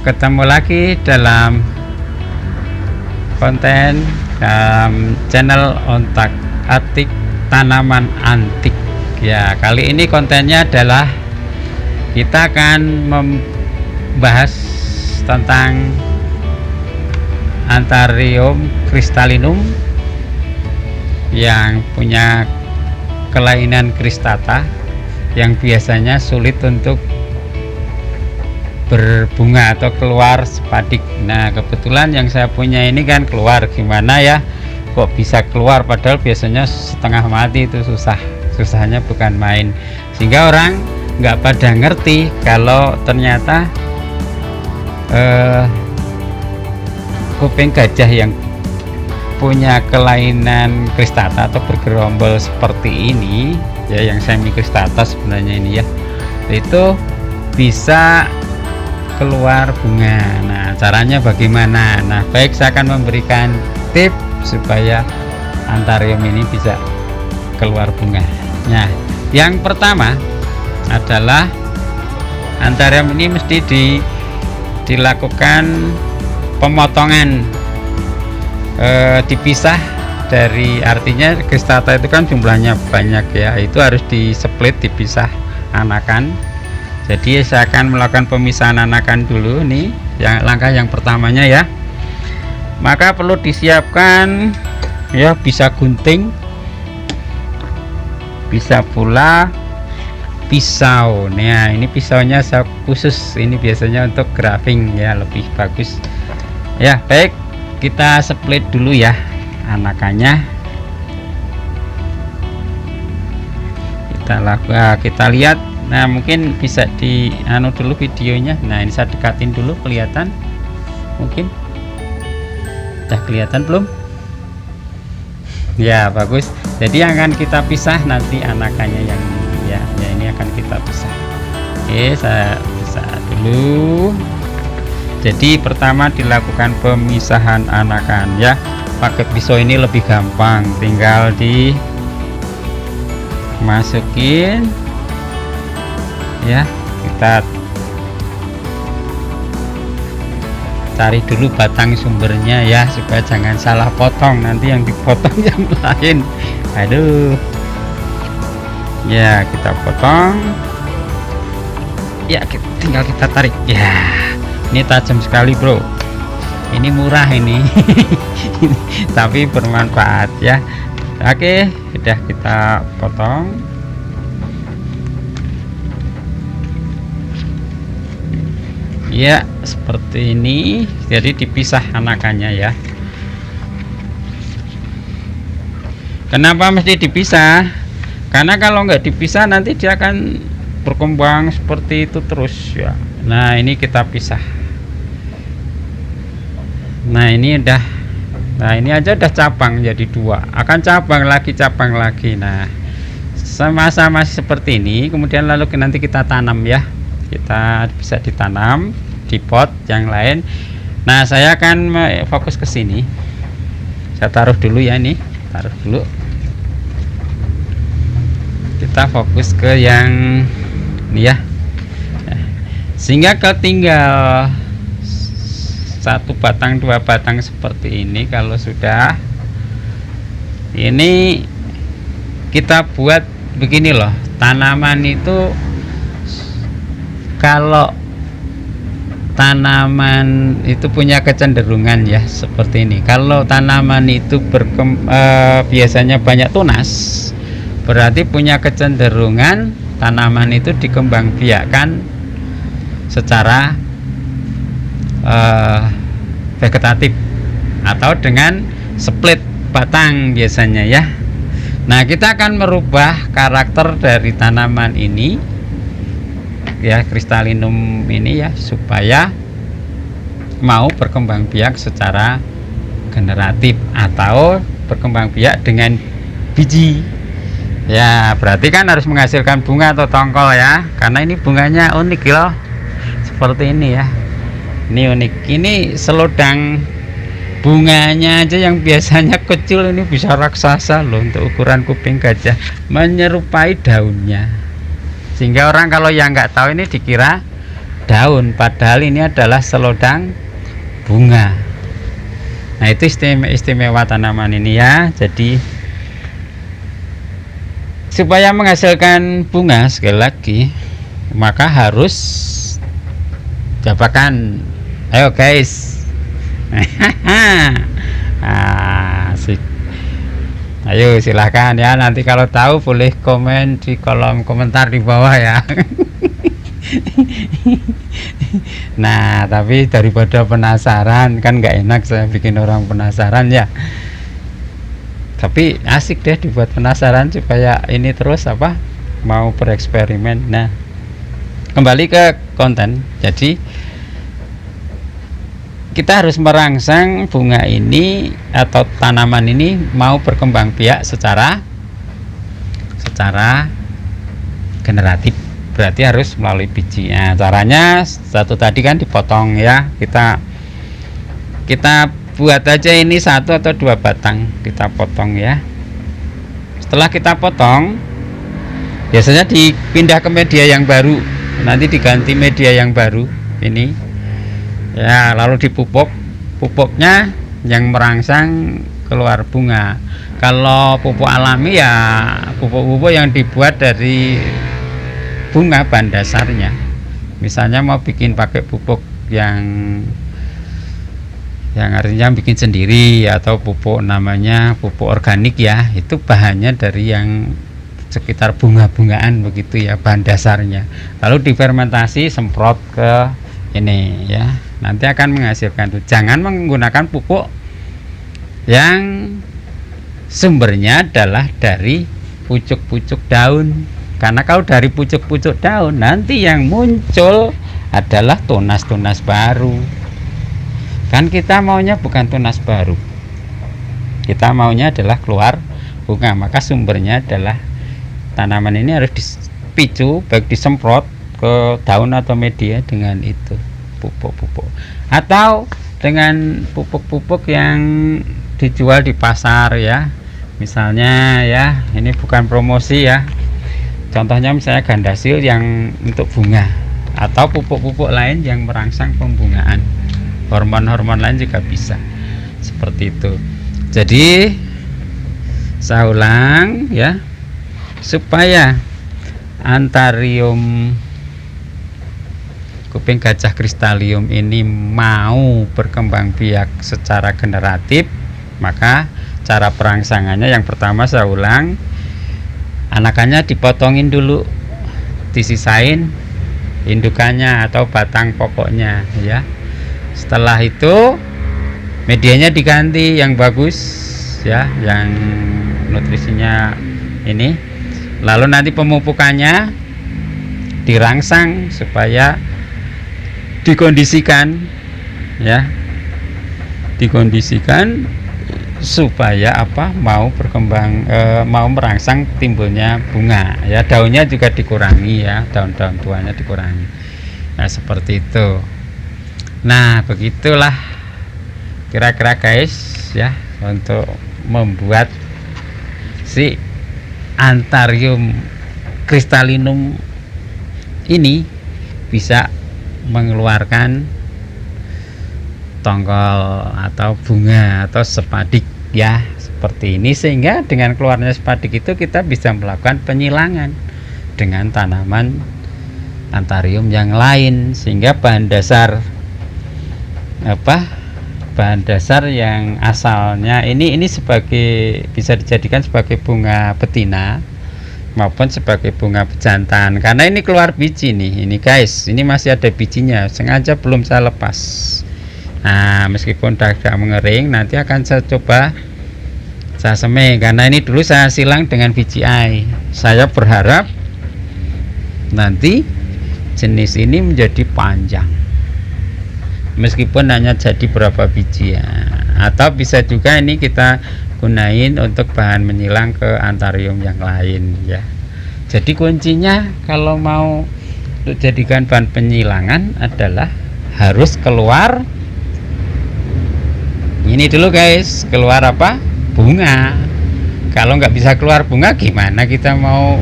Ketemu lagi dalam konten dalam channel Ontak Atik Tanaman Antik. Ya, kali ini kontennya adalah kita akan membahas tentang Anthurium crystallinum yang punya kelainan cristata yang biasanya sulit untuk berbunga atau keluar spadik. Nah, kebetulan yang saya punya ini kan keluar. Gimana ya kok bisa keluar, padahal biasanya setengah mati, itu susahnya bukan main, sehingga orang nggak pada ngerti kalau ternyata kuping gajah yang punya kelainan cristata atau bergerombol seperti ini ya, yang semi cristata sebenarnya ini ya, itu bisa keluar bunga. Nah, caranya bagaimana? Nah, baik, saya akan memberikan tips supaya Anthurium ini bisa keluar bunga. Nah, yang pertama adalah Anthurium ini mesti dilakukan pemotongan, dipisah dari, artinya cristata itu kan jumlahnya banyak ya, itu harus di-split, dipisah anakan. Jadi saya akan melakukan pemisahan anakan dulu nih, yang langkah yang pertamanya ya. Maka perlu disiapkan ya, bisa gunting, bisa pula pisau. Nah, ini pisaunya saya khusus, ini biasanya untuk grafting ya, lebih bagus ya. Baik, kita split dulu ya anakannya. Kita lihat. Nah, mungkin bisa di dulu videonya. Nah, ini saya dekatin dulu, kelihatan mungkin. Udah kelihatan belum? Ya, bagus. Jadi yang akan kita pisah nanti anakannya yang ya ini akan kita pisah. Oke, saya pisah dulu. Jadi pertama dilakukan pemisahan anakan ya. Pakai pisau ini lebih gampang, tinggal dimasukin ya. Kita cari dulu batang sumbernya ya, supaya jangan salah potong, nanti yang dipotong yang lain. Aduh ya, kita potong ya, tinggal kita tarik ya. Ini tajam sekali bro, ini murah ini tapi bermanfaat ya. Oke, sudah kita potong ya, seperti ini. Jadi dipisah anakannya ya. Kenapa mesti dipisah? Karena kalau nggak dipisah nanti dia akan berkembang seperti itu terus ya. Nah, ini kita pisah. Nah, ini udah, nah ini aja udah cabang jadi dua, akan cabang lagi. Nah, sama-sama seperti ini. Kemudian lalu nanti kita tanam ya, kita bisa ditanam di pot yang lain. Nah, saya akan fokus ke sini. Saya taruh dulu ya, ini taruh dulu. Kita fokus ke yang ini ya, sehingga ketinggal satu batang, dua batang seperti ini. Kalau sudah ini, kita buat begini loh. Tanaman itu, kalau tanaman itu punya kecenderungan ya seperti ini. Kalau tanaman itu biasanya banyak tunas, berarti punya kecenderungan tanaman itu dikembangbiakkan secara vegetatif atau dengan split batang biasanya ya. Nah, kita akan merubah karakter dari tanaman ini ya, crystallinum ini ya, supaya mau berkembang biak secara generatif atau berkembang biak dengan biji ya. Berarti kan harus menghasilkan bunga atau tongkol ya, karena ini bunganya unik loh, seperti ini ya. Ini unik, ini selodang bunganya aja yang biasanya kecil ini bisa raksasa loh untuk ukuran kuping gajah, menyerupai daunnya, sehingga orang kalau yang nggak tahu ini dikira daun, padahal ini adalah selodang bunga. Nah, itu istimewa tanaman ini ya. Jadi supaya menghasilkan bunga, sekali lagi, maka harus jabakan. Ayo guys. Asik. Ayo silahkan ya, nanti kalau tahu boleh komen di kolom komentar di bawah ya. Nah, tapi daripada penasaran, kan nggak enak saya bikin orang penasaran ya. Tapi asik deh dibuat penasaran supaya ini terus mau bereksperimen. Nah, kembali ke konten. Jadi kita harus merangsang bunga ini atau tanaman ini mau berkembang biak secara generatif, berarti harus melalui biji. Nah, caranya satu tadi kan dipotong ya, kita buat aja ini 1 atau 2 batang kita potong ya. Setelah kita potong, biasanya dipindah ke media yang baru, nanti diganti media yang baru ini ya, lalu dipupuk. Pupuknya yang merangsang keluar bunga. Kalau pupuk alami ya pupuk-pupuk yang dibuat dari bunga bahan dasarnya. Misalnya mau bikin pakai pupuk yang artinya bikin sendiri, atau pupuk namanya pupuk organik ya, itu bahannya dari yang sekitar bunga-bungaan begitu ya, bahan dasarnya. Lalu difermentasi, semprot ke ini ya, nanti akan menghasilkan itu. Jangan menggunakan pupuk yang sumbernya adalah dari pucuk-pucuk daun, karena kalau dari pucuk-pucuk daun nanti yang muncul adalah tunas-tunas baru. Kan kita maunya bukan tunas baru, kita maunya adalah keluar bunga. Maka sumbernya adalah tanaman ini harus dipicu, baik disemprot ke daun atau media dengan itu pupuk-pupuk, atau dengan pupuk-pupuk yang dijual di pasar ya. Misalnya ya, ini bukan promosi ya, contohnya misalnya gandasil yang untuk bunga, atau pupuk-pupuk lain yang merangsang pembungaan, hormon-hormon lain juga bisa seperti itu. Jadi saya ulang ya, supaya Antharium kuping gajah crystallium ini mau berkembang biak secara generatif, maka cara perangsangannya yang pertama saya ulang, anakannya dipotongin dulu, disisain indukannya atau batang pokoknya ya. Setelah itu medianya diganti yang bagus ya, yang nutrisinya ini. Lalu nanti pemupukannya dirangsang supaya dikondisikan ya, dikondisikan supaya mau berkembang, mau merangsang timbulnya bunga ya. Daunnya juga dikurangi ya, daun-daun tuanya dikurangi. Nah, seperti itu. Nah, begitulah kira-kira guys ya, untuk membuat si Antharium crystallinum ini bisa mengeluarkan tongkol atau bunga atau sepadik ya, seperti ini. Sehingga dengan keluarnya sepadik itu kita bisa melakukan penyilangan dengan tanaman Antharium yang lain, sehingga bahan dasar bahan dasar yang asalnya ini sebagai, bisa dijadikan sebagai bunga betina maupun sebagai bunga pejantan. Karena ini keluar biji nih, ini guys, ini masih ada bijinya, sengaja belum saya lepas. Nah, meskipun udah agak mengering, nanti akan saya coba saya semai, karena ini dulu saya silang dengan BGI. Saya berharap nanti jenis ini menjadi panjang, meskipun hanya jadi berapa biji ya. Atau bisa juga ini kita gunain untuk bahan menyilang ke Antharium yang lain ya. Jadi kuncinya kalau mau untuk jadikan bahan penyilangan adalah harus keluar ini dulu guys, keluar bunga. Kalau nggak bisa keluar bunga, gimana kita mau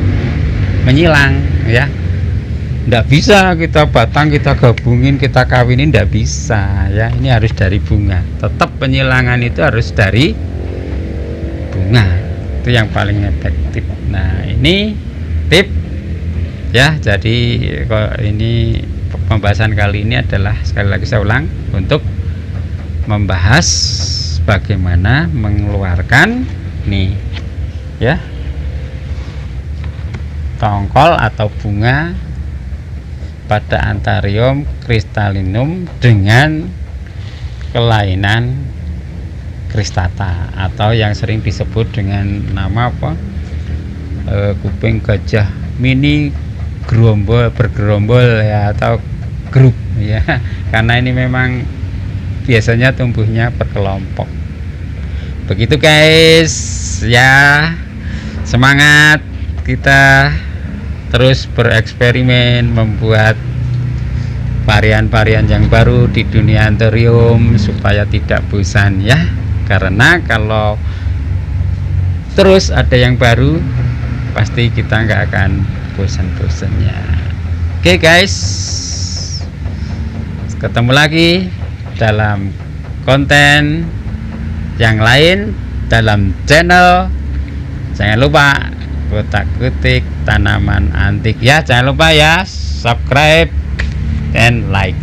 menyilang ya. Nggak bisa kita batang kita gabungin kita kawinin, nggak bisa ya. Ini harus dari bunga. Tetap penyilangan itu harus dari bunga, itu yang paling efektif. Nah ini tip ya. Jadi ini pembahasan kali ini adalah, sekali lagi saya ulang, untuk membahas bagaimana mengeluarkan nih ya tongkol atau bunga pada Anthurium crystallinum dengan kelainan cristata, atau yang sering disebut dengan nama apa, kuping gajah mini bergerombol ya, atau grup ya, karena ini memang biasanya tumbuhnya berkelompok. Begitu guys ya, semangat kita terus bereksperimen membuat varian-varian yang baru di dunia Anthurium supaya tidak bosan ya. Karena kalau terus ada yang baru pasti kita nggak akan bosan-bosannya. Oke guys, ketemu lagi dalam konten yang lain dalam channel. Jangan lupa kotak-kutik tanaman antik ya, jangan lupa ya, subscribe dan like.